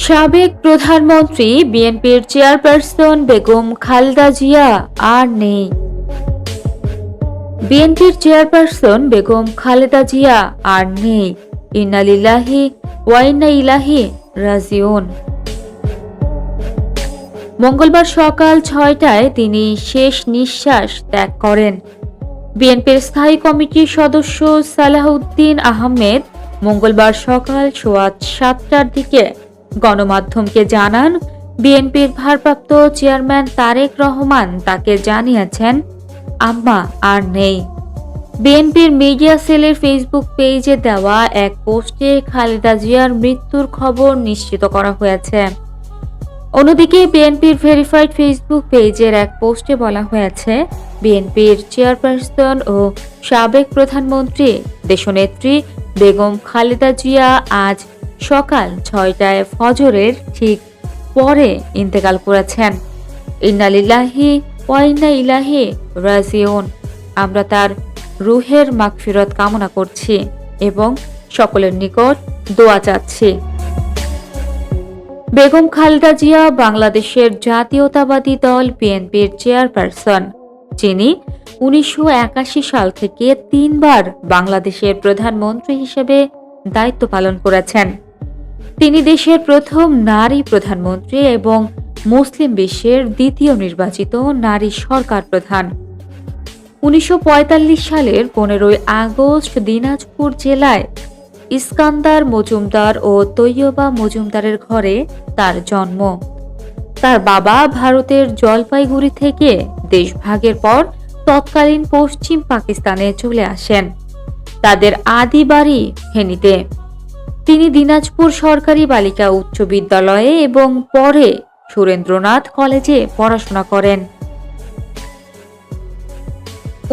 সাবেক প্রধানমন্ত্রী বিএনপির চেয়ারপারসন বেগম খালেদা জিয়া আর নেই। বিএনপির চেয়ারপারসন বেগম খালেদা জিয়া আর নেই। ইন্না লিল্লাহি ওয়া ইন্না ইলাইহি রাজিউন। মঙ্গলবার সকাল ৬টায় তিনি শেষ নিঃশ্বাস ত্যাগ করেন। বিএনপির স্থায়ী কমিটির সদস্য সালাহউদ্দিন আহমেদ মঙ্গলবার সকাল সোয়া ৭টার দিকে গণমাধ্যমকে জানান, বিএনপির ভারপ্রাপ্ত চেয়ারম্যান তারেক রহমান তাকে জানিয়েছেন আম্মা আর নেই। বিএনপির মিডিয়া সেলের ফেসবুক পেজে দেওয়া এক পোস্টে খালেদা জিয়ার মৃত্যুর খবর নিশ্চিত করা হয়েছে। অন্যদিকে বিএনপির ভেরিফাইড ফেসবুক পেজের এক পোস্টে বলা হয়েছে, বিএনপির চেয়ারপারসন ও সাবেক প্রধানমন্ত্রী দেশনেত্রী বেগম খালেদা জিয়া আজ সকাল ৬টায় ফজরের ঠিক পরে ইন্তেকাল করেছেন। ইন্না লিল্লাহি ওয়া ইন্না ইলাইহি রাজিউন। আমরা তার রুহের মাগফিরাত কামনা করছি এবং সকলের নিকট দোয়া চাচ্ছি। বেগম খালেদা জিয়া বাংলাদেশের জাতীয়তাবাদী দল বিএনপির চেয়ারপারসন, যিনি ১৯৮১ সাল থেকে ৩ বার বাংলাদেশের প্রধানমন্ত্রী হিসেবে দায়িত্ব পালন করেছেন। তিনি দেশের প্রথম নারী প্রধানমন্ত্রী এবং মুসলিম বিশ্বের দ্বিতীয় নির্বাচিত নারী সরকার প্রধান। ১৯৪৫ সালের ১৫ই আগস্ট দিনাজপুর জেলায় ইস্কান্দার মজুমদার ও তৈয়বা মজুমদারের ঘরে তার জন্ম। তার বাবা ভারতের জলপাইগুড়ি থেকে দেশভাগের পর তৎকালীন পশ্চিম পাকিস্তানে চলে আসেন। তাদের আদি বাড়ি ফেনীতে। তিনি দিনাজপুর সরকারি বালিকা উচ্চ বিদ্যালয়ে এবং পরে সুরেন্দ্রনাথ কলেজে পড়াশোনা করেন।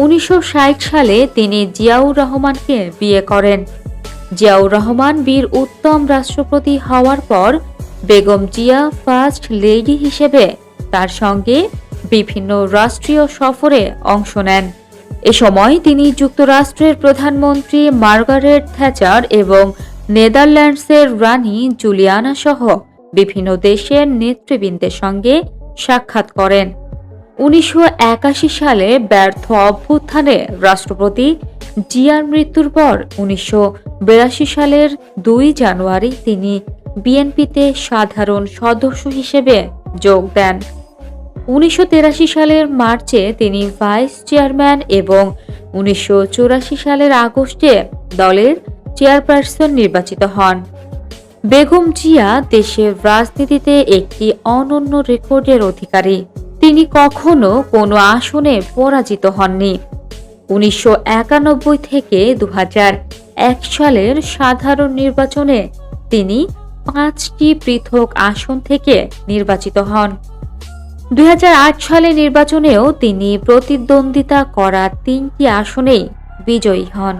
১৯৬০ সালে তিনি জিয়াউর রহমানকে বিয়ে করেন। জিয়াউর রহমান বীর উত্তম রাষ্ট্রপতি হওয়ার পর বেগম জিয়া ফার্স্ট লেডি হিসেবে তার সঙ্গে বিভিন্ন রাষ্ট্রীয় সফরে অংশ নেন। এ সময় তিনি যুক্তরাষ্ট্রের প্রধানমন্ত্রী মার্গারেট থ্যাচার এবং নেদারল্যান্ডসের রানী জুলিয়ানা সহ বিভিন্ন দেশের নেতৃবৃন্দের সঙ্গে সাক্ষাৎ করেন। ১৯৮১ সালে ব্যর্থ অভ্যুত্থানে রাষ্ট্রপতি জিয়ার মৃত্যুর পর ১৯৮২ সালের ২ জানুয়ারি তিনি বিএনপিতে সাধারণ সদস্য হিসেবে যোগ দেন। ১৯৮৩ সালের মার্চে তিনি ভাইস চেয়ারম্যান এবং ১৯৮৪ সালের আগস্টে দলের চেয়ারপারসন নির্বাচিত হন। বেগম জিয়া দেশের রাজনীতিতে একটি অনন্য রেকর্ডের অধিকারী। তিনি কখনো কোনো আসনে পরাজিত হননি। ১৯৯১ থেকে ২০০১ সালের সাধারণ নির্বাচনে তিনি ৫টি পৃথক আসন থেকে নির্বাচিত হন। ২০০৮ সালের নির্বাচনেও তিনি প্রতিদ্বন্দ্বিতা করা ৩টি আসনেই বিজয়ী হন।